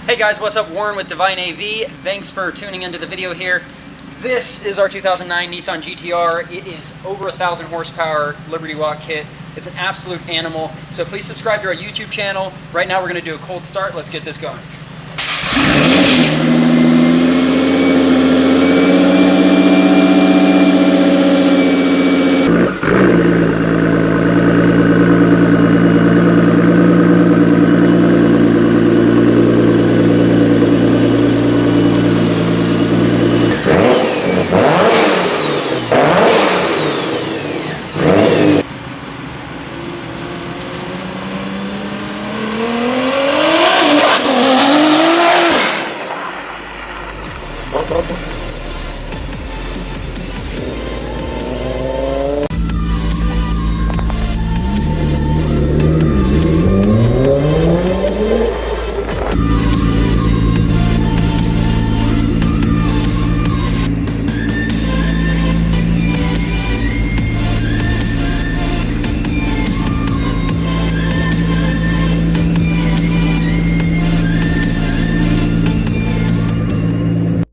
Hey guys, what's up? Warren with Divine AV. Thanks for tuning into the video here. This is our 2009 Nissan GTR. It is over 1,000 horsepower Libertywalk kit. It's an absolute animal. So please subscribe to our YouTube channel. Right now we're going to do a cold start. Let's get this going.